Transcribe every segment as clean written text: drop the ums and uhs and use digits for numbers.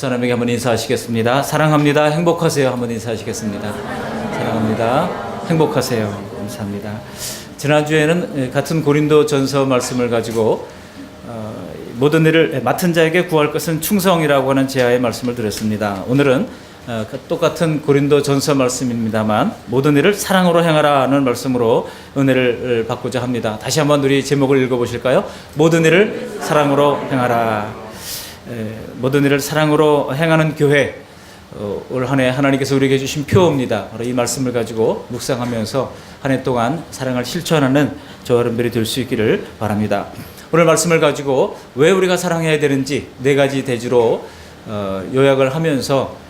집사람에게 한번 인사하시겠습니다. 사랑합니다. 행복하세요. 한번 인사하시겠습니다. 사랑합니다. 행복하세요. 감사합니다. 지난주에는 같은 고린도전서 말씀을 가지고 모든 일을 맡은 자에게 구할 것은 충성이라고 하는 제하의 말씀을 드렸습니다. 오늘은 똑같은 고린도전서 말씀입니다만 모든 일을 사랑으로 행하라는 말씀으로 은혜를 받고자 합니다. 다시 한번 우리 제목을 읽어보실까요? 모든 일을 사랑으로 행하라. 모든 일을 사랑으로 행하는 교회, 올 한 해 하나님께서 우리에게 주신 표입니다. 바로 이 말씀을 가지고 묵상하면서 한 해 동안 사랑을 실천하는 저와 여러분들이 될 수 있기를 바랍니다. 오늘 말씀을 가지고 왜 우리가 사랑해야 되는지 네 가지 대주로 요약을 하면서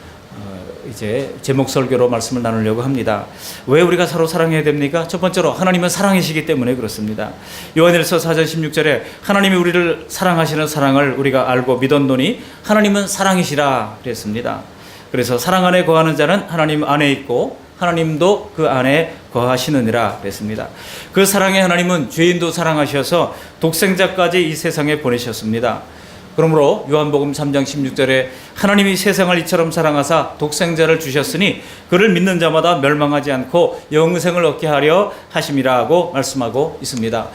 이제 제목 설교로 말씀을 나누려고 합니다. 왜 우리가 서로 사랑해야 됩니까? 첫 번째로 하나님은 사랑이시기 때문에 그렇습니다. 요한일서 4장 16절에 하나님이 우리를 사랑하시는 사랑을 우리가 알고 믿었노니 하나님은 사랑이시라 그랬습니다. 그래서 사랑 안에 거하는 자는 하나님 안에 있고 하나님도 그 안에 거하시느니라 그랬습니다. 그 사랑의 하나님은 죄인도 사랑하셔서 독생자까지 이 세상에 보내셨습니다. 그러므로 요한복음 3장 16절에 하나님이 세상을 이처럼 사랑하사 독생자를 주셨으니 그를 믿는 자마다 멸망하지 않고 영생을 얻게 하려 하심이라고 말씀하고 있습니다.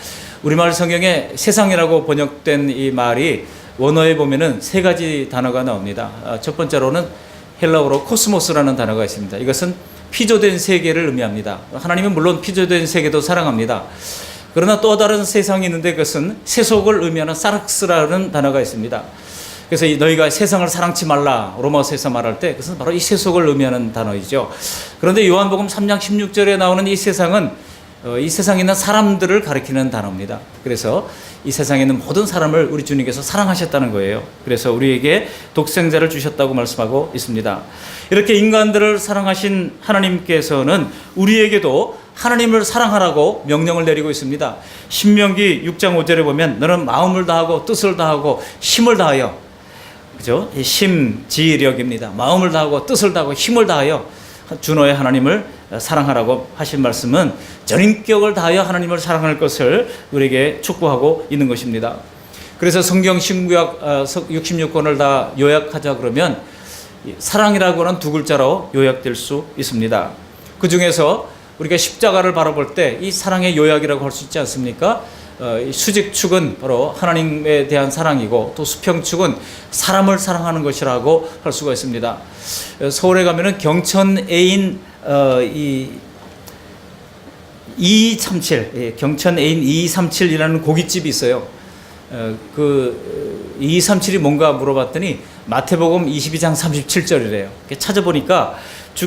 우리말 성경에 세상이라고 번역된 이 말이 원어에 보면은 세 가지 단어가 나옵니다. 첫 번째로는 헬라어로 코스모스라는 단어가 있습니다. 이것은 피조된 세계를 의미합니다. 하나님은 물론 피조된 세계도 사랑합니다. 그러나 또 다른 세상이 있는데 그것은 세속을 의미하는 사르스라는 단어가 있습니다. 그래서 너희가 세상을 사랑치 말라 로마서에서 말할 때 그것은 바로 이 세속을 의미하는 단어이죠. 그런데 요한복음 3장 16절에 나오는 이 세상은 이 세상에 있는 사람들을 가리키는 단어입니다. 그래서 이 세상에 있는 모든 사람을 우리 주님께서 사랑하셨다는 거예요. 그래서 우리에게 독생자를 주셨다고 말씀하고 있습니다. 이렇게 인간들을 사랑하신 하나님께서는 우리에게도 하나님을 사랑하라고 명령을 내리고 있습니다. 신명기 6장 5절에 보면 너는 마음을 다하고 뜻을 다하고 힘을 다하여, 그죠? 심지력입니다. 마음을 다하고 뜻을 다하고 힘을 다하여 주 너의 하나님을 사랑하라고 하신 말씀은 전인격을 다하여 하나님을 사랑할 것을 우리에게 촉구하고 있는 것입니다. 그래서 성경 신구약 66권을 다 요약하자 그러면 사랑이라고 하는 두 글자로 요약될 수 있습니다. 그 중에서 우리가 십자가를 바라볼 때 이 사랑의 요약이라고 할 수 있지 않습니까? 수직축은 바로 하나님에 대한 사랑이고 또 수평축은 사람을 사랑하는 것이라고 할 수가 있습니다. 서울에 가면은 경천 애인 2237, 경천 애인 2237이라는 고깃집이 있어요. 그 2237이 뭔가 물어봤더니 마태복음 22장 37절이래요. 찾아보니까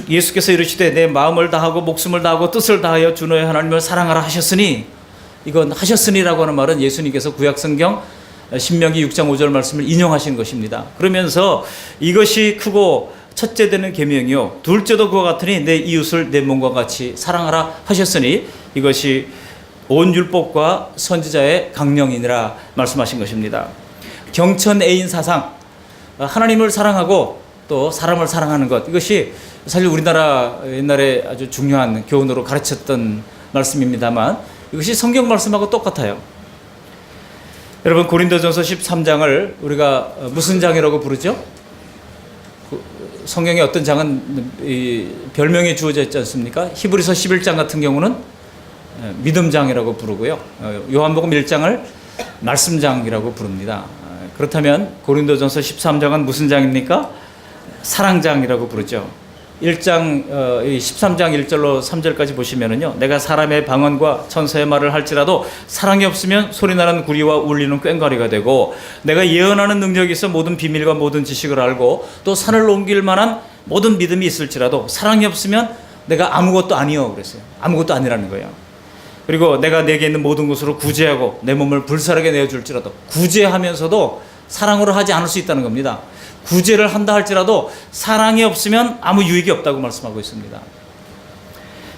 예수께서 이르시되 내 마음을 다하고 목숨을 다하고 뜻을 다하여 주 너의 하나님을 사랑하라 하셨으니, 이건 하셨으니라고 하는 말은 예수님께서 구약성경 신명기 6장 5절 말씀을 인용하신 것입니다. 그러면서 이것이 크고 첫째 되는 계명이요 둘째도 그와 같으니 내 이웃을 내 몸과 같이 사랑하라 하셨으니 이것이 온 율법과 선지자의 강령이니라 말씀하신 것입니다. 경천 애인 사상, 하나님을 사랑하고 또 사람을 사랑하는 것, 이것이 사실 우리나라 옛날에 아주 중요한 교훈으로 가르쳤던 말씀입니다만 이것이 성경 말씀하고 똑같아요. 여러분, 고린도전서 13장을 우리가 무슨 장이라고 부르죠? 성경의 어떤 장은 별명이 주어져 있지 않습니까? 히브리서 11장 같은 경우는 믿음장이라고 부르고요. 요한복음 1장을 말씀장이라고 부릅니다. 그렇다면 고린도전서 13장은 무슨 장입니까? 사랑장이라고 부르죠. 13장 1절로 3절까지 보시면은요, 내가 사람의 방언과 천사의 말을 할지라도 사랑이 없으면 소리나는 구리와 울리는 꽹과리가 되고, 내가 예언하는 능력이 있어 모든 비밀과 모든 지식을 알고 또 산을 옮길 만한 모든 믿음이 있을지라도 사랑이 없으면 내가 아무것도 아니요 그랬어요. 아무것도 아니라는 거예요. 그리고 내가 내게 있는 모든 것으로 구제하고 내 몸을 불살하게 내어줄지라도, 구제하면서도 사랑으로 하지 않을 수 있다는 겁니다. 구제를 한다 할지라도 사랑이 없으면 아무 유익이 없다고 말씀하고 있습니다.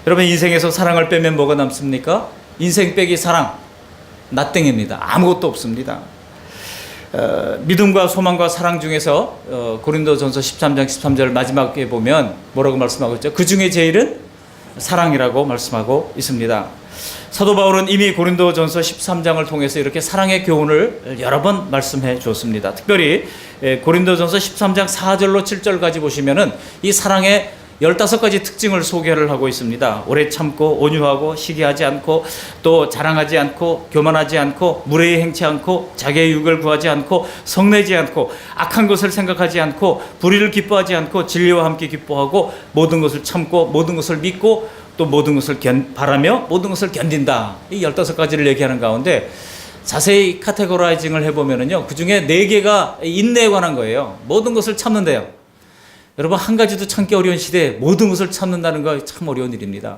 여러분, 인생에서 사랑을 빼면 뭐가 남습니까? 인생 빼기 사랑, 나땡입니다. 아무것도 없습니다. 믿음과 소망과 사랑 중에서 고린도전서 13장 13절 마지막에 보면 뭐라고 말씀하고 있죠? 그 중에 제일은 사랑이라고 말씀하고 있습니다. 사도 바울은 이미 고린도전서 13장을 통해서 이렇게 사랑의 교훈을 여러 번 말씀해 주었습니다. 특별히 고린도전서 13장 4절로 7절까지 보시면은 이 사랑의 15가지 특징을 소개를 하고 있습니다. 오래 참고 온유하고 시기하지 않고 또 자랑하지 않고 교만하지 않고 무례히 행치 않고 자기의 유익을 구하지 않고 성내지 않고 악한 것을 생각하지 않고 불의를 기뻐하지 않고 진리와 함께 기뻐하고 모든 것을 참고 모든 것을 믿고 또 모든 것을 바라며 모든 것을 견딘다. 이 15가지를 얘기하는 가운데 자세히 카테고라이징을 해보면은요, 그 중에 4개가 인내에 관한 거예요. 모든 것을 참는데요. 여러분, 한 가지도 참기 어려운 시대에 모든 것을 참는다는 거 참 어려운 일입니다.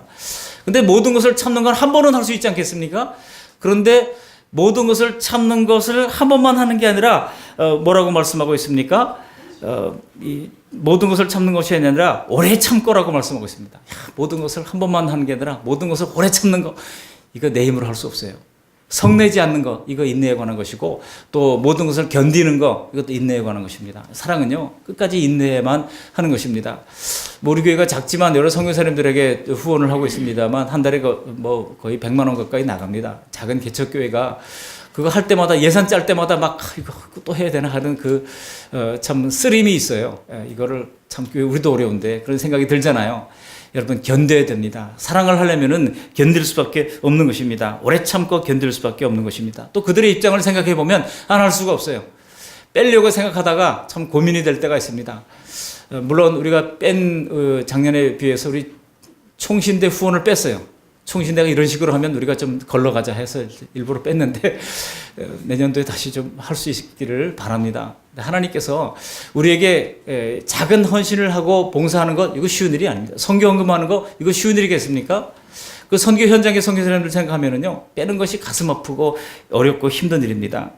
근데 모든 것을 참는 건 한 번은 할 수 있지 않겠습니까? 그런데 모든 것을 참는 것을 한 번만 하는 게 아니라 뭐라고 말씀하고 있습니까? 이 모든 것을 참는 것이 아니라 오래 참고라고 말씀하고 있습니다. 모든 것을 한 번만 하는 게 아니라 모든 것을 오래 참는 거, 이거 내 힘으로 할 수 없어요. 성내지 않는 거, 이거 인내에 관한 것이고, 또 모든 것을 견디는 거, 이것도 인내에 관한 것입니다. 사랑은요, 끝까지 인내만 하는 것입니다. 우리 교회가 작지만 여러 선교사님들에게 후원을 하고 있습니다만 한 달에 뭐 거의 100만 원 가까이 나갑니다. 작은 개척교회가 그거 할 때마다, 예산 짤 때마다 막 이거 또 해야 되나 하는 참 쓰림이 있어요. 이거를 참 우리도 어려운데 그런 생각이 들잖아요. 여러분, 견뎌야 됩니다. 사랑을 하려면은 견딜 수밖에 없는 것입니다. 오래 참고 견딜 수밖에 없는 것입니다. 또 그들의 입장을 생각해 보면 안 할 수가 없어요. 빼려고 생각하다가 참 고민이 될 때가 있습니다. 물론 우리가 작년에 비해서 우리 총신대 후원을 뺐어요. 총신대가 이런 식으로 하면 우리가 좀 걸러가자 해서 일부러 뺐는데 내년도에 다시 좀 할 수 있기를 바랍니다. 하나님께서 우리에게 작은 헌신을 하고 봉사하는 것, 이거 쉬운 일이 아닙니다. 선교 헌금하는 거, 이거 쉬운 일이겠습니까? 그 선교 현장의 선교사님들 생각하면은요, 빼는 것이 가슴 아프고 어렵고 힘든 일입니다.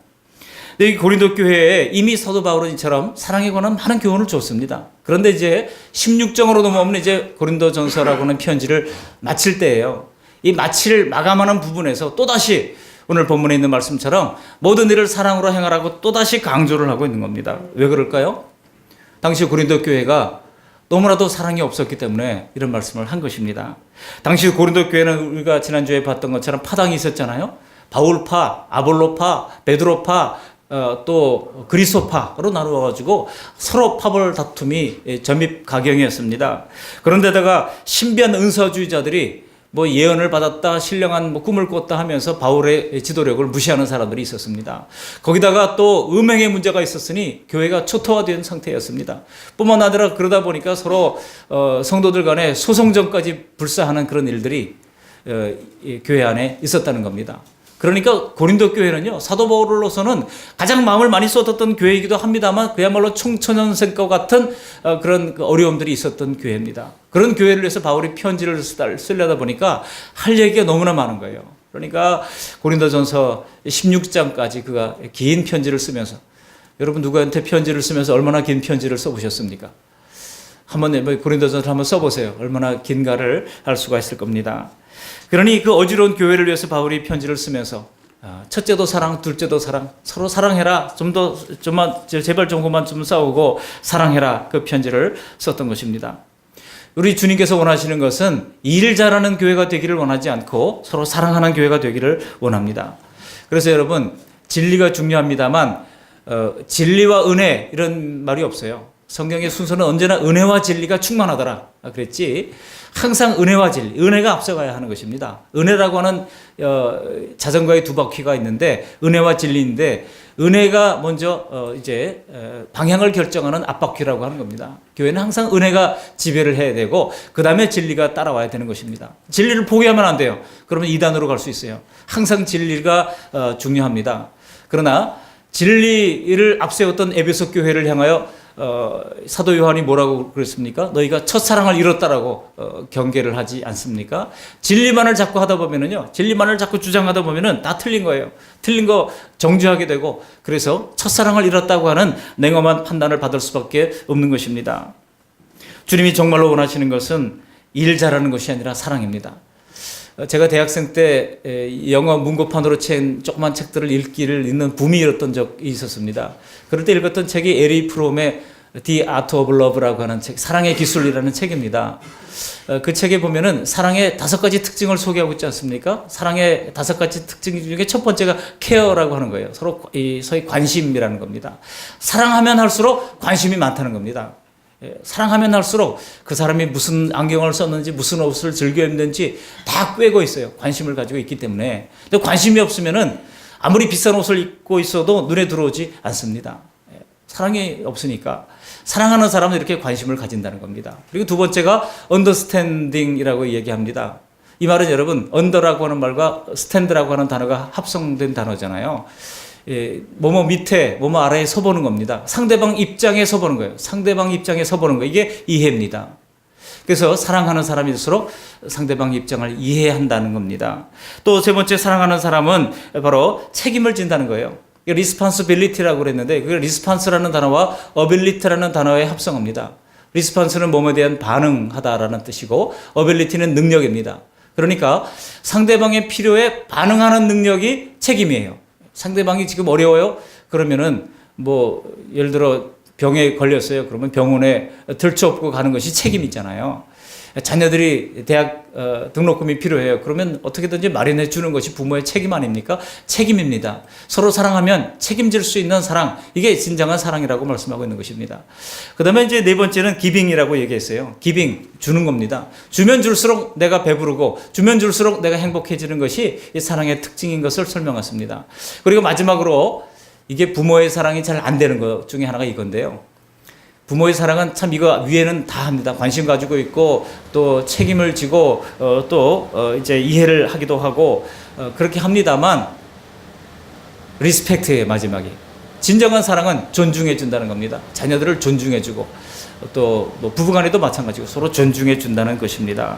근데 이 고린도 교회에 이미 사도 바울은 이처럼 사랑에 관한 많은 교훈을 줬습니다. 그런데 이제 16장으로 넘어오면 이제 고린도전서라고 하는 편지를 마칠 때예요. 이 마감하는 부분에서 또다시 오늘 본문에 있는 말씀처럼 모든 일을 사랑으로 행하라고 또다시 강조를 하고 있는 겁니다. 왜 그럴까요? 당시 고린도 교회가 너무나도 사랑이 없었기 때문에 이런 말씀을 한 것입니다. 당시 고린도 교회는 우리가 지난주에 봤던 것처럼 파당이 있었잖아요. 바울파, 아볼로파, 베드로파, 또 그리스도파로 나누어가지고 서로 파벌 다툼이 점입가경이었습니다. 그런데다가 신비한 은사주의자들이 뭐 예언을 받았다, 신령한 꿈을 꿨다 하면서 바울의 지도력을 무시하는 사람들이 있었습니다. 거기다가 또 음행의 문제가 있었으니 교회가 초토화된 상태였습니다. 뿐만 아니라 그러다 보니까 서로 성도들 간에 소송전까지 불사하는 그런 일들이 교회 안에 있었다는 겁니다. 그러니까 고린도 교회는요, 사도 바울로서는 가장 마음을 많이 쏟았던 교회이기도 합니다만 그야말로 청천연생과 같은 그런 어려움들이 있었던 교회입니다. 그런 교회를 위해서 바울이 편지를 쓰려다 보니까 할 얘기가 너무나 많은 거예요. 그러니까 고린도전서 16장까지 그가 긴 편지를 쓰면서, 여러분 누구한테 편지를 쓰면서 얼마나 긴 편지를 써보셨습니까? 한번 고린도전서 한번 써보세요. 얼마나 긴가를 알 수가 있을 겁니다. 그러니 그 어지러운 교회를 위해서 바울이 편지를 쓰면서 첫째도 사랑, 둘째도 사랑, 서로 사랑해라. 제발 좀 그만 좀 싸우고 사랑해라. 그 편지를 썼던 것입니다. 우리 주님께서 원하시는 것은 일 잘하는 교회가 되기를 원하지 않고 서로 사랑하는 교회가 되기를 원합니다. 그래서 여러분, 진리가 중요합니다만 진리와 은혜 이런 말이 없어요. 성경의 순서는 언제나 은혜와 진리가 충만하더라 그랬지, 항상 은혜와 진리, 은혜가 앞서가야 하는 것입니다. 은혜라고 하는 자전거의 두 바퀴가 있는데 은혜와 진리인데, 은혜가 먼저 이제 방향을 결정하는 앞바퀴라고 하는 겁니다. 교회는 항상 은혜가 지배를 해야 되고 그 다음에 진리가 따라와야 되는 것입니다. 진리를 포기하면 안 돼요. 그러면 이단으로 갈 수 있어요. 항상 진리가 중요합니다. 그러나 진리를 앞세웠던 에베소 교회를 향하여 사도 요한이 뭐라고 그랬습니까? 너희가 첫사랑을 잃었다라고 경계를 하지 않습니까? 진리만을 자꾸 하다 보면은요, 진리만을 자꾸 주장하다 보면은 다 틀린 거예요. 틀린 거 정죄하게 되고, 그래서 첫사랑을 잃었다고 하는 냉엄한 판단을 받을 수밖에 없는 것입니다. 주님이 정말로 원하시는 것은 일 잘하는 것이 아니라 사랑입니다. 제가 대학생 때 영어 문고판으로 챈 조그만 책들을 읽는 붐이 일었던 적이 있었습니다. 그럴 때 읽었던 책이 에리 프롬의 The Art of Love라고 하는 책, 사랑의 기술이라는 책입니다. 그 책에 보면은 사랑의 5가지 특징을 소개하고 있지 않습니까? 사랑의 5가지 특징 중에 첫 번째가 케어라고 하는 거예요. 서로 소위 관심이라는 겁니다. 사랑하면 할수록 관심이 많다는 겁니다. 사랑하면 할수록 그 사람이 무슨 안경을 썼는지 무슨 옷을 즐겨 입는지 다 꿰고 있어요. 관심을 가지고 있기 때문에. 근데 관심이 없으면은 아무리 비싼 옷을 입고 있어도 눈에 들어오지 않습니다. 사랑이 없으니까. 사랑하는 사람은 이렇게 관심을 가진다는 겁니다. 그리고 두 번째가 understanding이라고 얘기합니다. 이 말은 여러분 under라고 하는 말과 stand라고 하는 단어가 합성된 단어잖아요. 뭐뭐 밑에 뭐뭐 아래에 서보는 겁니다. 상대방 입장에 서보는 거예요. 상대방 입장에 서보는 거, 이게 이해입니다. 그래서 사랑하는 사람일수록 상대방 입장을 이해한다는 겁니다. 또 세 번째, 사랑하는 사람은 바로 책임을 진다는 거예요. responsibility라고 그랬는데 그 response라는 단어와 ability라는 단어의 합성어입니다. response는 몸에 대한 반응하다라는 뜻이고 ability는 능력입니다. 그러니까 상대방의 필요에 반응하는 능력이 책임이에요. 상대방이 지금 어려워요? 그러면은 뭐 예를 들어 병에 걸렸어요. 그러면 병원에 들쳐업고 가는 것이 책임이잖아요. 자녀들이 대학 등록금이 필요해요. 그러면 어떻게든지 마련해 주는 것이 부모의 책임 아닙니까? 책임입니다. 서로 사랑하면 책임질 수 있는 사랑, 이게 진정한 사랑이라고 말씀하고 있는 것입니다. 그 다음에 이제 네 번째는 기빙이라고 얘기했어요. 기빙, 주는 겁니다. 주면 줄수록 내가 배부르고 주면 줄수록 내가 행복해지는 것이 이 사랑의 특징인 것을 설명했습니다. 그리고 마지막으로 이게 부모의 사랑이 잘 안 되는 것 중에 하나가 이건데요. 부모의 사랑은 참 이거 위에는 다 합니다. 관심 가지고 있고 또 책임을 지고 이제 이해를 하기도 하고 그렇게 합니다만 리스펙트의 마지막에 진정한 사랑은 존중해 준다는 겁니다. 자녀들을 존중해 주고 또 뭐 부부간에도 마찬가지고 서로 존중해 준다는 것입니다.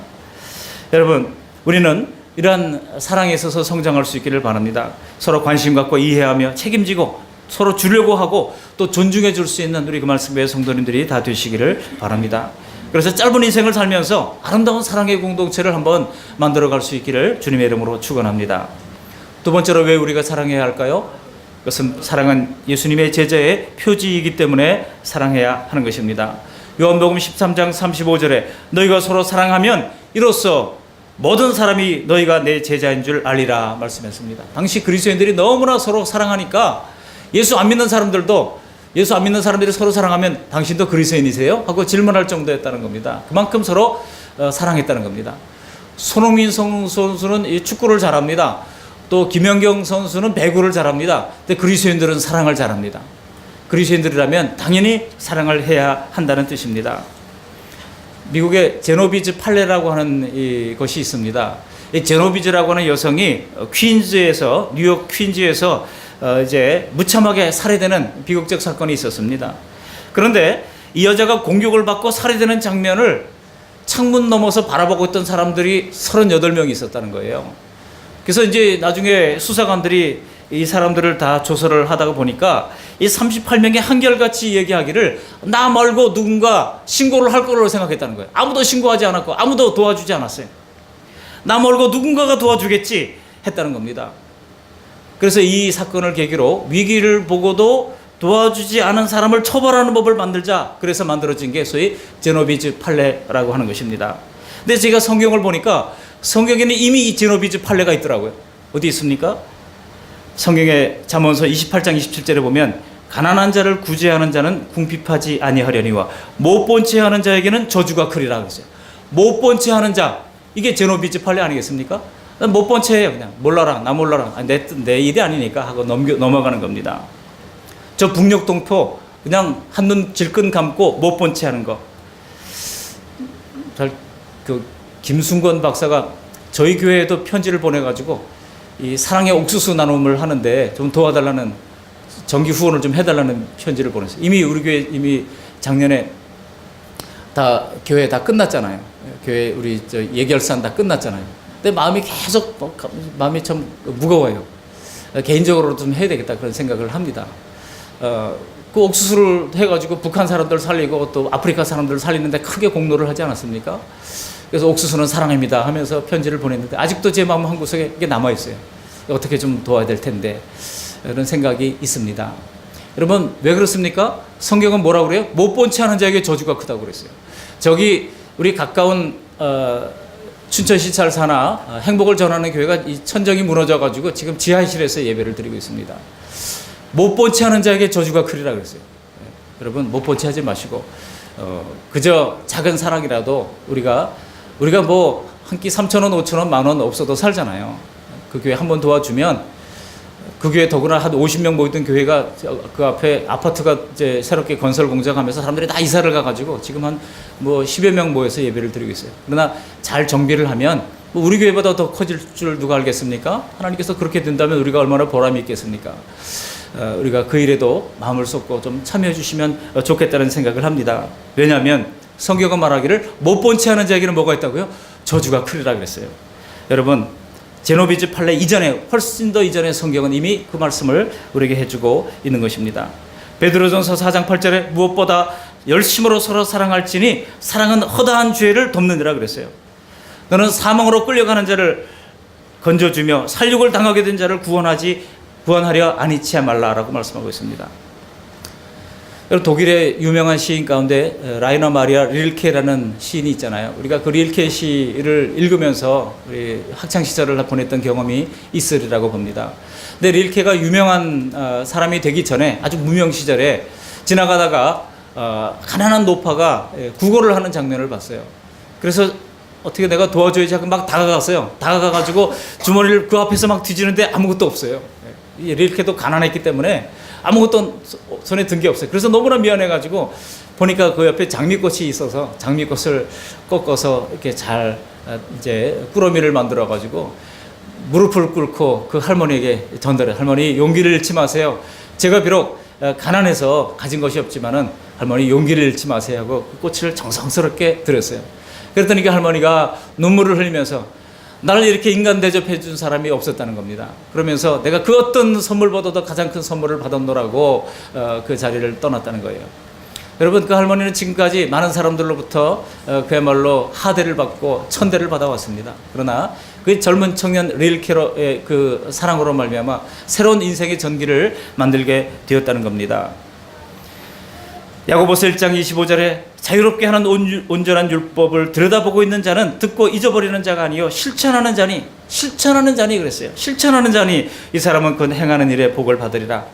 여러분, 우리는 이러한 사랑에 있어서 성장할 수 있기를 바랍니다. 서로 관심 갖고 이해하며 책임지고 서로 주려고 하고 또 존중해 줄 수 있는 우리 그 말씀의 성도님들이 다 되시기를 바랍니다. 그래서 짧은 인생을 살면서 아름다운 사랑의 공동체를 한번 만들어 갈 수 있기를 주님의 이름으로 축원합니다. 두 번째로 왜 우리가 사랑해야 할까요? 그것은 사랑은 예수님의 제자의 표지이기 때문에 사랑해야 하는 것입니다. 요한복음 13장 35절에 너희가 서로 사랑하면 이로써 모든 사람이 너희가 내 제자인 줄 알리라 말씀했습니다. 당시 그리스도인들이 너무나 서로 사랑하니까 예수 안 믿는 사람들이 서로 사랑하면 당신도 그리스도인이세요? 하고 질문할 정도였다는 겁니다. 그만큼 서로 사랑했다는 겁니다. 손흥민 선수는 축구를 잘합니다. 또 김연경 선수는 배구를 잘합니다. 근데 그리스도인들은 사랑을 잘합니다. 그리스도인들이라면 당연히 사랑을 해야 한다는 뜻입니다. 미국의 제노비즈 팔레라고 하는 것이 있습니다. 이 제노비즈라고 하는 여성이 뉴욕 퀸즈에서 이제 무참하게 살해되는 비극적 사건이 있었습니다. 그런데 이 여자가 공격을 받고 살해되는 장면을 창문 너머서 바라보고 있던 사람들이 38명이 있었다는 거예요. 그래서 이제 나중에 수사관들이 이 사람들을 다 조사를 하다가 보니까 이 38명이 한결같이 얘기하기를 나 말고 누군가 신고를 할 거라고 생각했다는 거예요. 아무도 신고하지 않았고 아무도 도와주지 않았어요. 나 말고 누군가가 도와주겠지 했다는 겁니다. 그래서 이 사건을 계기로 위기를 보고도 도와주지 않은 사람을 처벌하는 법을 만들자. 그래서 만들어진 게 소위 제노비즈 팔레라고 하는 것입니다. 근데 제가 성경을 보니까 성경에는 이미 이 제노비즈 팔레가 있더라고요. 어디 있습니까? 성경의 잠언서 28장 27절에 보면 가난한 자를 구제하는 자는 궁핍하지 아니하려니와 못 본 채 하는 자에게는 저주가 크리라 그랬어요. 못 본 채 하는 자, 이게 제노비즈 팔레 아니겠습니까? 못 본 채예요. 그냥 몰라라, 나 몰라라, 내 일이 아니니까 하고 넘어가는 겁니다. 저 북녘동포 그냥 한눈 질끈 감고 못 본 채 하는 거. 김순건 박사가 저희 교회에도 편지를 보내가지고 이 사랑의 옥수수 나눔을 하는데 좀 도와달라는 정기 후원을 좀 해달라는 편지를 보냈어요. 이미 우리 교회 이미 작년에 다 교회 다 끝났잖아요. 교회 우리 예결산 다 끝났잖아요. 근데 마음이 참 무거워요. 개인적으로 좀 해야 되겠다 그런 생각을 합니다. 그 옥수수를 해가지고 북한 사람들 살리고 또 아프리카 사람들 살리는데 크게 공로를 하지 않았습니까? 그래서 옥수수는 사랑입니다 하면서 편지를 보냈는데 아직도 제 마음 한구석에 이게 남아있어요. 어떻게 좀 도와야 될 텐데 이런 생각이 있습니다. 여러분 왜 그렇습니까? 성경은 뭐라고 그래요? 못 본 채 하는 자에게 저주가 크다고 그랬어요. 저기 우리 가까운 춘천시 찰사나 행복을 전하는 교회가 이 천정이 무너져가지고 지금 지하실에서 예배를 드리고 있습니다. 못 본 채 하는 자에게 저주가 크리라 그랬어요. 여러분 못 본 채 하지 마시고 그저 작은 사랑이라도 우리가 뭐 한 끼 3,000원, 5,000원, 10,000원 없어도 살잖아요. 그 교회 한번 도와주면 그 교회 더구나 한 50명 모이던 교회가 그 앞에 아파트가 이제 새롭게 건설 공작하면서 사람들이 다 이사를 가가지고 지금 한 뭐 10여 명 모여서 예배를 드리고 있어요. 그러나 잘 정비를 하면 뭐 우리 교회보다 더 커질 줄 누가 알겠습니까? 하나님께서 그렇게 된다면 우리가 얼마나 보람이 있겠습니까? 우리가 그 일에도 마음을 쏟고 좀 참여해 주시면 좋겠다는 생각을 합니다. 왜냐하면 성경은 말하기를 못 본 채 하는 자에게는 뭐가 있다고요? 저주가 크리라 그랬어요. 여러분 제노비즈 판례 이전에 훨씬 더 이전에 성경은 이미 그 말씀을 우리에게 해주고 있는 것입니다. 베드로전서 4장 8절에 무엇보다 열심으로 서로 사랑할지니 사랑은 허다한 죄를 덮느니라 그랬어요. 너는 사망으로 끌려가는 자를 건져주며 살육을 당하게 된 자를 구원하려 안이치 말라라고 말씀하고 있습니다. 독일의 유명한 시인 가운데 라이너 마리아 릴케라는 시인이 있잖아요. 우리가 그 릴케 시를 읽으면서 우리 학창 시절을 보냈던 경험이 있으리라고 봅니다. 근데 릴케가 유명한 사람이 되기 전에 아주 무명 시절에 지나가다가 가난한 노파가 구걸을 하는 장면을 봤어요. 그래서 어떻게 내가 도와줘야지 하고 막 다가갔어요. 다가가가지고 주머니를 그 앞에서 막 뒤지는데 아무것도 없어요. 릴케도 가난했기 때문에 아무것도 손에 든 게 없어요. 그래서 너무나 미안해가지고 보니까 그 옆에 장미꽃이 있어서 장미꽃을 꺾어서 이렇게 잘 이제 꾸러미를 만들어가지고 무릎을 꿇고 그 할머니에게 전달해. 할머니 용기를 잃지 마세요. 제가 비록 가난해서 가진 것이 없지만은 할머니 용기를 잃지 마세요 하고 그 꽃을 정성스럽게 드렸어요. 그랬더니 그 할머니가 눈물을 흘리면서 나를 이렇게 인간 대접해 준 사람이 없었다는 겁니다. 그러면서 내가 그 어떤 선물보다도 가장 큰 선물을 받았노라고 그 자리를 떠났다는 거예요. 여러분 그 할머니는 지금까지 많은 사람들로부터 그야말로 하대를 받고 천대를 받아왔습니다. 그러나 그 젊은 청년 릴케로의 그 사랑으로 말미암아 새로운 인생의 전기를 만들게 되었다는 겁니다. 야고보서 1장 25절에 자유롭게 하는 온전한 율법을 들여다보고 있는 자는 듣고 잊어버리는 자가 아니요 실천하는 자니 그랬어요. 실천하는 자니 이 사람은 그 행하는 일에 복을 받으리라.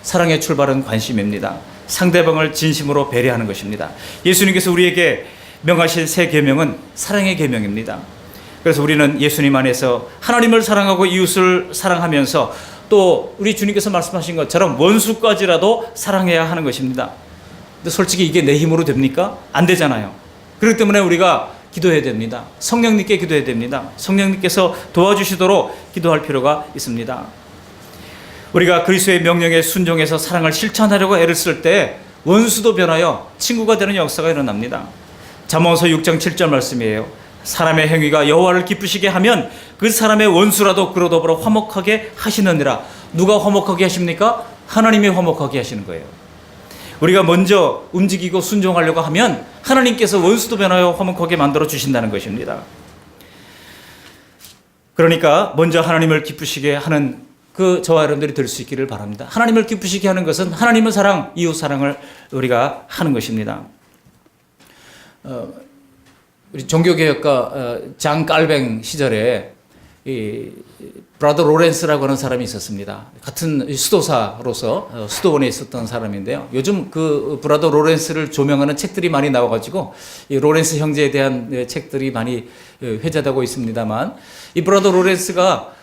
사랑의 출발은 관심입니다. 상대방을 진심으로 배려하는 것입니다. 예수님께서 우리에게 명하신 새 계명은 사랑의 계명입니다. 그래서 우리는 예수님 안에서 하나님을 사랑하고 이웃을 사랑하면서 또 우리 주님께서 말씀하신 것처럼 원수까지라도 사랑해야 하는 것입니다. 근데 솔직히 이게 내 힘으로 됩니까? 안 되잖아요. 그렇기 때문에 우리가 기도해야 됩니다. 성령님께 기도해야 됩니다. 성령님께서 도와주시도록 기도할 필요가 있습니다. 우리가 그리스도의 명령에 순종해서 사랑을 실천하려고 애를 쓸 때 원수도 변하여 친구가 되는 역사가 일어납니다. 잠언서 6장 7절 말씀이에요. 사람의 행위가 여호와를 기쁘시게 하면 그 사람의 원수라도 그로 더불어 화목하게 하시느니라. 누가 화목하게 하십니까? 하나님이 화목하게 하시는 거예요. 우리가 먼저 움직이고 순종하려고 하면 하나님께서 원수도 변하여 화목하게 만들어 주신다는 것입니다. 그러니까 먼저 하나님을 기쁘시게 하는 그 저와 여러분들이 될 수 있기를 바랍니다. 하나님을 기쁘시게 하는 것은 하나님의 사랑, 이웃 사랑을 우리가 하는 것입니다. 우리 종교개혁가 장 깔뱅 시절에 이 브라더 로렌스라고 하는 사람이 있었습니다. 같은 수도사로서 수도원에 있었던 사람인데요. 요즘 그 브라더 로렌스를 조명하는 책들이 많이 나와가지고 이 로렌스 형제에 대한 책들이 많이 회자되고 있습니다만 이 브라더 로렌스가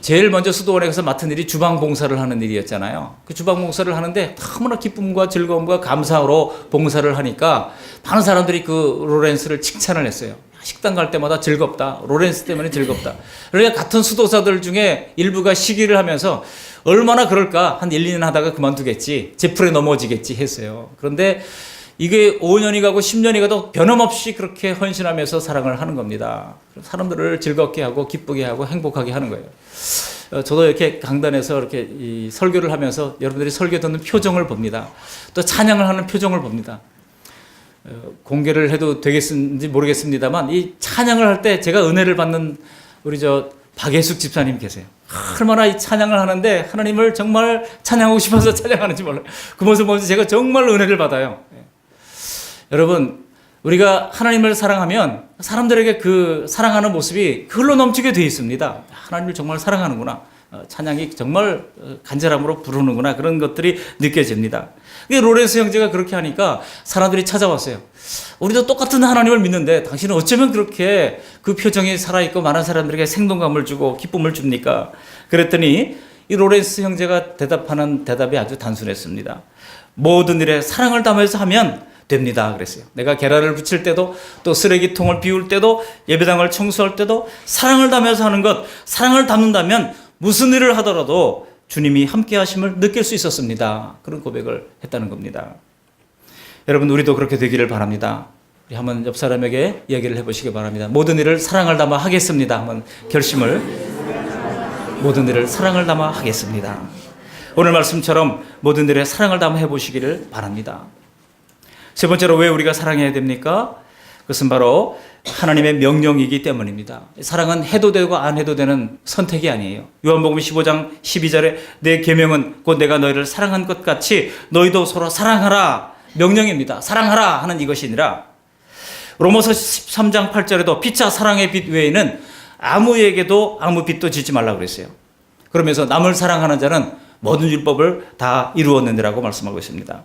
제일 먼저 수도원에 가서 맡은 일이 주방 봉사를 하는 일이었잖아요. 그 주방 봉사를 하는데 너무나 기쁨과 즐거움과 감사로 봉사를 하니까 많은 사람들이 그 로렌스를 칭찬을 했어요. 식당 갈 때마다 즐겁다. 로렌스 때문에 즐겁다. 그러니까 같은 수도사들 중에 일부가 시기를 하면서 얼마나 그럴까 한 1, 2년 하다가 그만두겠지. 제풀에 넘어지겠지 했어요. 그런데 이게 5년이 가고 10년이 가도 변함없이 그렇게 헌신하면서 사랑을 하는 겁니다. 사람들을 즐겁게 하고 기쁘게 하고 행복하게 하는 거예요. 저도 이렇게 강단에서 이렇게 이 설교를 하면서 여러분들이 설교 듣는 표정을 봅니다. 또 찬양을 하는 표정을 봅니다. 공개를 해도 되겠는지 모르겠습니다만 이 찬양을 할 때 제가 은혜를 받는 우리 박예숙 집사님 계세요. 얼마나 이 찬양을 하는데 하나님을 정말 찬양하고 싶어서 찬양하는지 몰라요. 그 모습 보면서 제가 정말 은혜를 받아요. 여러분, 우리가 하나님을 사랑하면 사람들에게 그 사랑하는 모습이 흘러 넘치게 되어 있습니다. 하나님을 정말 사랑하는구나. 찬양이 정말 간절함으로 부르는구나. 그런 것들이 느껴집니다. 로렌스 형제가 그렇게 하니까 사람들이 찾아왔어요. 우리도 똑같은 하나님을 믿는데 당신은 어쩌면 그렇게 그 표정이 살아있고 많은 사람들에게 생동감을 주고 기쁨을 줍니까? 그랬더니 이 로렌스 형제가 대답하는 대답이 아주 단순했습니다. 모든 일에 사랑을 담아서 하면 됩니다. 그랬어요. 내가 계란을 부칠 때도 또 쓰레기통을 비울 때도 예배당을 청소할 때도 사랑을 담아서 하는 것, 사랑을 담는다면 무슨 일을 하더라도 주님이 함께 하심을 느낄 수 있었습니다. 그런 고백을 했다는 겁니다. 여러분, 우리도 그렇게 되기를 바랍니다. 우리 한번 옆 사람에게 이야기를 해보시기 바랍니다. 모든 일을 사랑을 담아 하겠습니다. 한번 결심을, 모든 일을 사랑을 담아 하겠습니다. 오늘 말씀처럼 모든 일에 사랑을 담아 해보시기를 바랍니다. 세 번째로 왜 우리가 사랑해야 됩니까? 그것은 바로 하나님의 명령이기 때문입니다. 사랑은 해도 되고 안 해도 되는 선택이 아니에요. 요한복음 15장 12절에 내 계명은 곧 내가 너희를 사랑한 것 같이 너희도 서로 사랑하라. 명령입니다. 사랑하라 하는 이것이 아니라 로마서 13장 8절에도 피차 사랑의 빛 외에는 아무에게도 아무 빚도 짓지 말라고 그랬어요. 그러면서 남을 사랑하는 자는 모든 율법을 다 이루었느니라고 말씀하고 있습니다.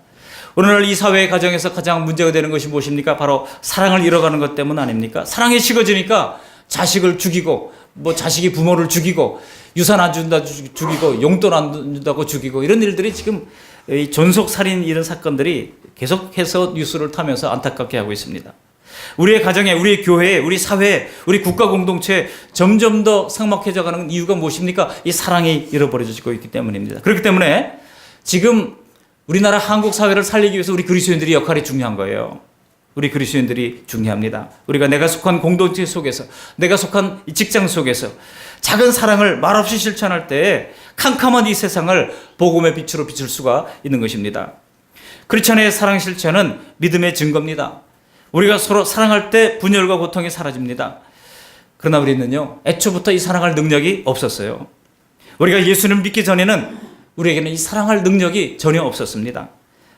오늘날 이 사회의 가정에서 가장 문제가 되는 것이 무엇입니까? 바로 사랑을 잃어가는 것 때문 아닙니까? 사랑이 식어지니까 자식을 죽이고, 자식이 부모를 죽이고, 유산 안 준다 죽이고, 용돈 안 준다고 죽이고, 이런 일들이 지금 존속살인 이런 사건들이 계속해서 뉴스를 타면서 안타깝게 하고 있습니다. 우리의 가정에, 우리의 교회에, 우리 사회에, 우리 국가 공동체에 점점 더 삭막해져가는 이유가 무엇입니까? 이 사랑이 잃어버려지고 있기 때문입니다. 그렇기 때문에 지금 우리나라 한국 사회를 살리기 위해서 우리 그리스도인들이 역할이 중요한 거예요. 우리 그리스도인들이 중요합니다. 우리가 내가 속한 공동체 속에서, 내가 속한 이 직장 속에서 작은 사랑을 말없이 실천할 때 캄캄한 이 세상을 복음의 빛으로 비출 수가 있는 것입니다. 크리스천의 사랑 실천은 믿음의 증거입니다. 우리가 서로 사랑할 때 분열과 고통이 사라집니다. 그러나 우리는요, 애초부터 이 사랑할 능력이 없었어요. 우리가 예수님을 믿기 전에는 우리에게는 이 사랑할 능력이 전혀 없었습니다.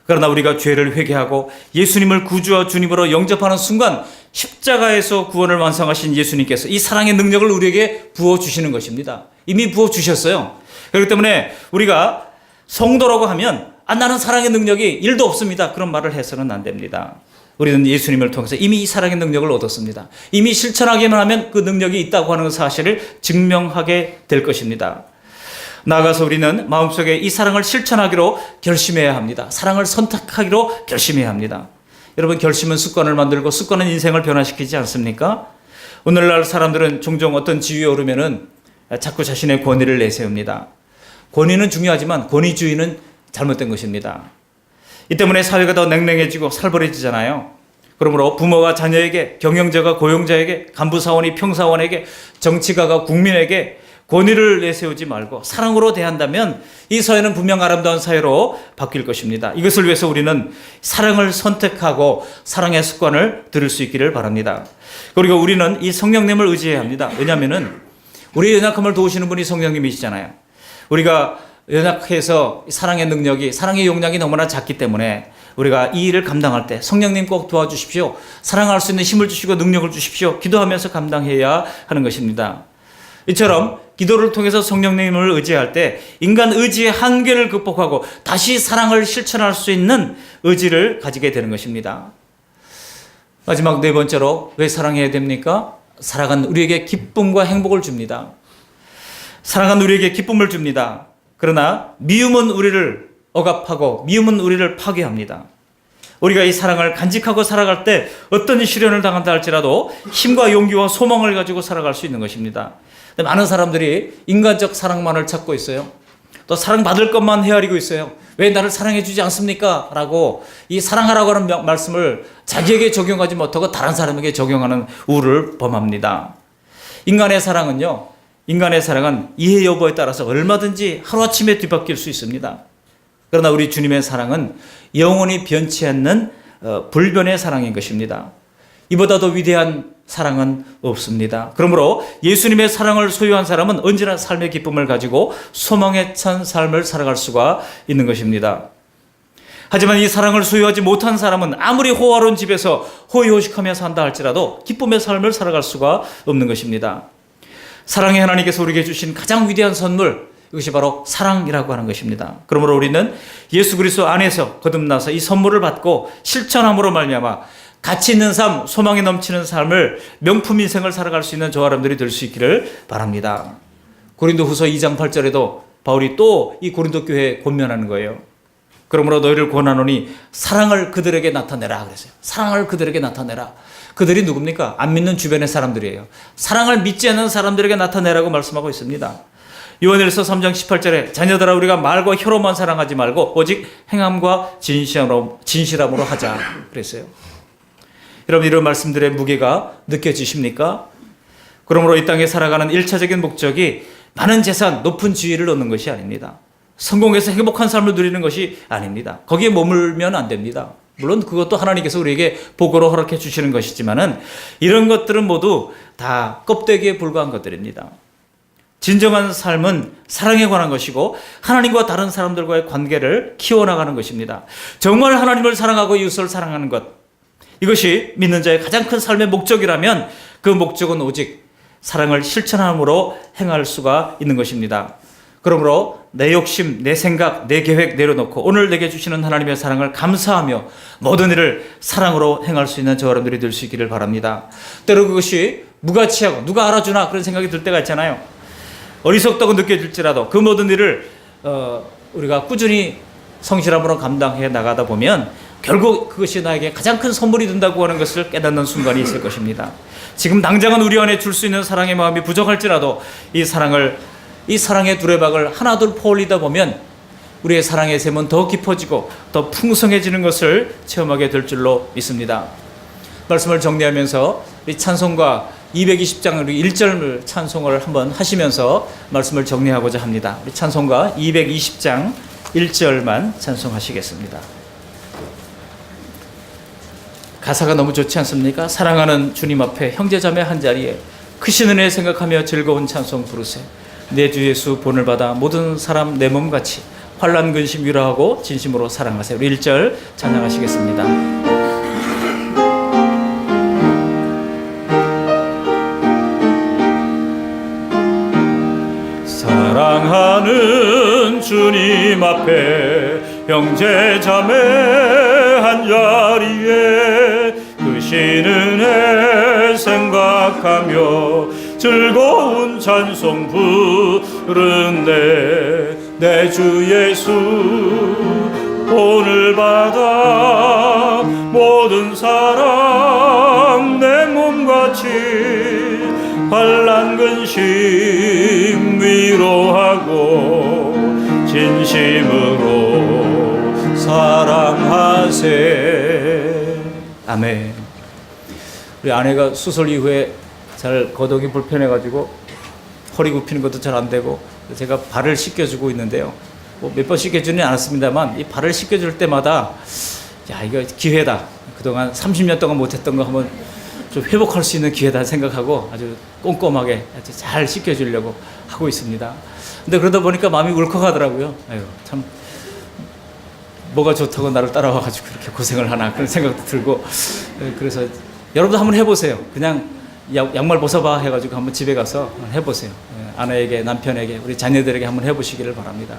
그러나 우리가 죄를 회개하고 예수님을 구주와 주님으로 영접하는 순간 십자가에서 구원을 완성하신 예수님께서 이 사랑의 능력을 우리에게 부어주시는 것입니다. 이미 부어주셨어요. 그렇기 때문에 우리가 성도라고 하면 나는 사랑의 능력이 1도 없습니다. 그런 말을 해서는 안 됩니다. 우리는 예수님을 통해서 이미 이 사랑의 능력을 얻었습니다. 이미 실천하기만 하면 그 능력이 있다고 하는 사실을 증명하게 될 것입니다. 나아가서 우리는 마음속에 이 사랑을 실천하기로 결심해야 합니다. 사랑을 선택하기로 결심해야 합니다. 여러분, 결심은 습관을 만들고 습관은 인생을 변화시키지 않습니까? 오늘날 사람들은 종종 어떤 지위에 오르면은 자꾸 자신의 권위를 내세웁니다. 권위는 중요하지만 권위주의는 잘못된 것입니다. 이 때문에 사회가 더 냉랭해지고 살벌해지잖아요. 그러므로 부모가 자녀에게, 경영자가 고용자에게, 간부사원이 평사원에게, 정치가가 국민에게 권위를 내세우지 말고 사랑으로 대한다면 이 사회는 분명 아름다운 사회로 바뀔 것입니다. 이것을 위해서 우리는 사랑을 선택하고 사랑의 습관을 들일 수 있기를 바랍니다. 그리고 우리는 이 성령님을 의지해야 합니다. 왜냐하면 우리 연약함을 도우시는 분이 성령님이시잖아요. 우리가 연약해서 사랑의 능력이, 사랑의 용량이 너무나 작기 때문에 우리가 이 일을 감당할 때 성령님 꼭 도와주십시오. 사랑할 수 있는 힘을 주시고 능력을 주십시오. 기도하면서 감당해야 하는 것입니다. 이처럼 기도를 통해서 성령님을 의지할 때 인간 의지의 한계를 극복하고 다시 사랑을 실천할 수 있는 의지를 가지게 되는 것입니다. 마지막 네 번째로 왜 사랑해야 됩니까? 사랑은 우리에게 기쁨과 행복을 줍니다. 사랑은 우리에게 기쁨을 줍니다. 그러나 미움은 우리를 억압하고 미움은 우리를 파괴합니다. 우리가 이 사랑을 간직하고 살아갈 때 어떤 시련을 당한다 할지라도 힘과 용기와 소망을 가지고 살아갈 수 있는 것입니다. 많은 사람들이 인간적 사랑만을 찾고 있어요. 또 사랑받을 것만 헤아리고 있어요. 왜 나를 사랑해 주지 않습니까? 라고 이 사랑하라고 하는 말씀을 자기에게 적용하지 못하고 다른 사람에게 적용하는 우를 범합니다. 인간의 사랑은 이해 여부에 따라서 얼마든지 하루아침에 뒤바뀔 수 있습니다. 그러나 우리 주님의 사랑은 영원히 변치 않는 불변의 사랑인 것입니다. 이보다 더 위대한 사랑은 없습니다. 그러므로 예수님의 사랑을 소유한 사람은 언제나 삶의 기쁨을 가지고 소망에 찬 삶을 살아갈 수가 있는 것입니다. 하지만 이 사랑을 소유하지 못한 사람은 아무리 호화로운 집에서 호의호식하며 산다 할지라도 기쁨의 삶을 살아갈 수가 없는 것입니다. 사랑의 하나님께서 우리에게 주신 가장 위대한 선물, 이것이 바로 사랑이라고 하는 것입니다. 그러므로 우리는 예수 그리스도 안에서 거듭나서 이 선물을 받고 실천함으로 말미암아 가치 있는 삶, 소망이 넘치는 삶을, 명품 인생을 살아갈 수 있는 저와 여러분들이 될 수 있기를 바랍니다. 고린도후서 2장 8절에도 바울이 또 이 고린도 교회에 권면하는 거예요. 그러므로 너희를 권하노니 사랑을 그들에게 나타내라 그랬어요. 사랑을 그들에게 나타내라. 그들이 누굽니까? 안 믿는 주변의 사람들이에요. 사랑을 믿지 않는 사람들에게 나타내라고 말씀하고 있습니다. 요한일서 3장 18절에 자녀들아 우리가 말과 혀로만 사랑하지 말고 오직 행함과 진실함으로 하자 그랬어요. 여러분, 이런 말씀들의 무게가 느껴지십니까? 그러므로 이 땅에 살아가는 1차적인 목적이 많은 재산, 높은 지위를 얻는 것이 아닙니다. 성공해서 행복한 삶을 누리는 것이 아닙니다. 거기에 머물면 안 됩니다. 물론 그것도 하나님께서 우리에게 복으로 허락해 주시는 것이지만은 이런 것들은 모두 다 껍데기에 불과한 것들입니다. 진정한 삶은 사랑에 관한 것이고 하나님과 다른 사람들과의 관계를 키워나가는 것입니다. 정말 하나님을 사랑하고 이웃을 사랑하는 것, 이것이 믿는 자의 가장 큰 삶의 목적이라면 그 목적은 오직 사랑을 실천함으로 행할 수가 있는 것입니다. 그러므로 내 욕심, 내 생각, 내 계획 내려놓고 오늘 내게 주시는 하나님의 사랑을 감사하며 모든 일을 사랑으로 행할 수 있는 저와 여러분들이 될 수 있기를 바랍니다. 때로 그것이 무가치하고 누가 알아주나 그런 생각이 들 때가 있잖아요. 어리석다고 느껴질지라도 그 모든 일을 우리가 꾸준히 성실함으로 감당해 나가다 보면 결국 그것이 나에게 가장 큰 선물이 된다고 하는 것을 깨닫는 순간이 있을 것입니다. 지금 당장은 우리 안에 줄 수 있는 사랑의 마음이 부족할지라도 이 사랑의 두레박을 하나둘 퍼올리다 보면 우리의 사랑의 샘은 더 깊어지고 더 풍성해지는 것을 체험하게 될 줄로 믿습니다. 말씀을 정리하면서 이 찬송가 220장 우리 1절 찬송을 한번 하시면서 말씀을 정리하고자 합니다. 우리 찬송가 220장 1절만 찬송하시겠습니다. 가사가 너무 좋지 않습니까? 사랑하는 주님 앞에 형제자매 한자리에 크신 은혜 생각하며 즐거운 찬송 부르세. 내 주 예수 본을 받아 모든 사람 내 몸같이 환난 근심 위로하고 진심으로 사랑하세요. 우리 1절 찬양하시겠습니다. 사랑하는 주님 앞에 형제 자매 한자리에 크신 은혜 생각하며 즐거운 찬송 부른데 내 주 예수 본을 받아 모든 사람 내 몸같이 환난 근심 위로하고 진심으로 사랑하세. 아멘. 우리 아내가 수술 이후에 잘 거동이 불편해가지고 허리 굽히는 것도 잘 안 되고 제가 발을 씻겨주고 있는데요. 뭐 몇 번 씻겨주지는 않았습니다만 이 발을 씻겨줄 때마다 야, 이거 기회다. 그동안 30년 동안 못했던 거 한번 좀 회복할 수 있는 기회다 생각하고 아주 꼼꼼하게 아주 잘 씻겨주려고 하고 있습니다. 근데 그러다 보니까 마음이 울컥하더라고요. 아유, 참 뭐가 좋다고 나를 따라와가지고 이렇게 고생을 하나 그런 생각도 들고 그래서 여러분도 한번 해보세요. 그냥 양말 벗어봐 해가지고 한번 집에 가서 해보세요. 아내에게, 남편에게, 우리 자녀들에게 한번 해보시기를 바랍니다.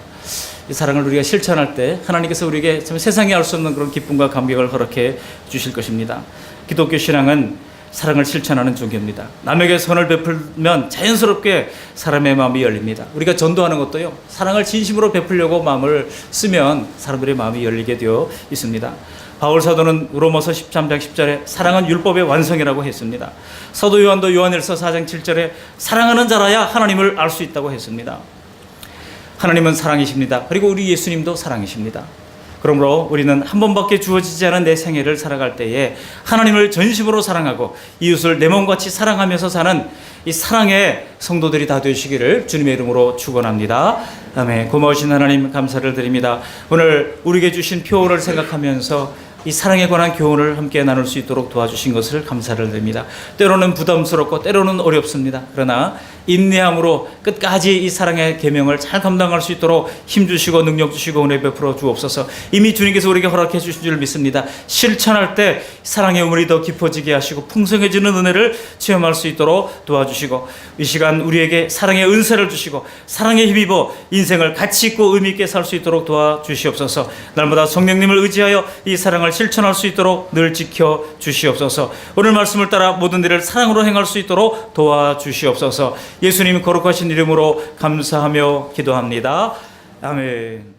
이 사랑을 우리가 실천할 때 하나님께서 우리에게 참 세상에 알 수 없는 그런 기쁨과 감격을 허락해 주실 것입니다. 기독교 신앙은 사랑을 실천하는 종교입니다. 남에게 선을 베풀면 자연스럽게 사람의 마음이 열립니다. 우리가 전도하는 것도요, 사랑을 진심으로 베풀려고 마음을 쓰면 사람들의 마음이 열리게 되어 있습니다. 바울 사도는 로마서 13장 10절에 사랑은 율법의 완성이라고 했습니다. 사도 요한도 요한일서 4장 7절에 사랑하는 자라야 하나님을 알 수 있다고 했습니다. 하나님은 사랑이십니다. 그리고 우리 예수님도 사랑이십니다. 그러므로 우리는 한 번밖에 주어지지 않은 내 생애를 살아갈 때에 하나님을 전심으로 사랑하고 이웃을 내 몸같이 사랑하면서 사는 이 사랑의 성도들이 다 되시기를 주님의 이름으로 축원합니다. 아멘. 고마우신 하나님 감사를 드립니다. 오늘 우리에게 주신 표를 생각하면서 이 사랑에 관한 교훈을 함께 나눌 수 있도록 도와주신 것을 감사를 드립니다. 때로는 부담스럽고 때로는 어렵습니다. 그러나 인내함으로 끝까지 이 사랑의 계명을 잘 감당할 수 있도록 힘주시고 능력 주시고 은혜 베풀어 주옵소서. 이미 주님께서 우리에게 허락해 주신 줄 믿습니다. 실천할 때 사랑의 우물이 더 깊어지게 하시고 풍성해지는 은혜를 체험할 수 있도록 도와주시고, 이 시간 우리에게 사랑의 은사를 주시고 사랑에 힘입어 인생을 가치 있고 의미 있게 살 수 있도록 도와주시옵소서. 날마다 성령님을 의지하여 이 사랑을 실천할 수 있도록 늘 지켜 주시옵소서. 오늘 말씀을 따라 모든 일을 사랑으로 행할 수 있도록 도와주시옵소서. 예수님 거룩하신 이름으로 감사하며 기도합니다. 아멘.